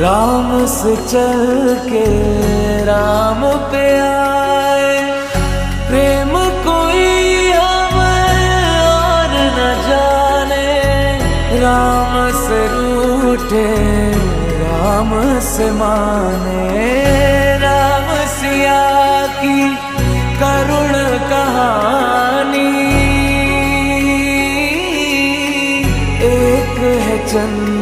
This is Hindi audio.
राम से चल के राम पे आए, प्रेम कोई हमें और न जाने। राम से रूठे राम से माने, राम सिया की करुण कहानी। एक है चंद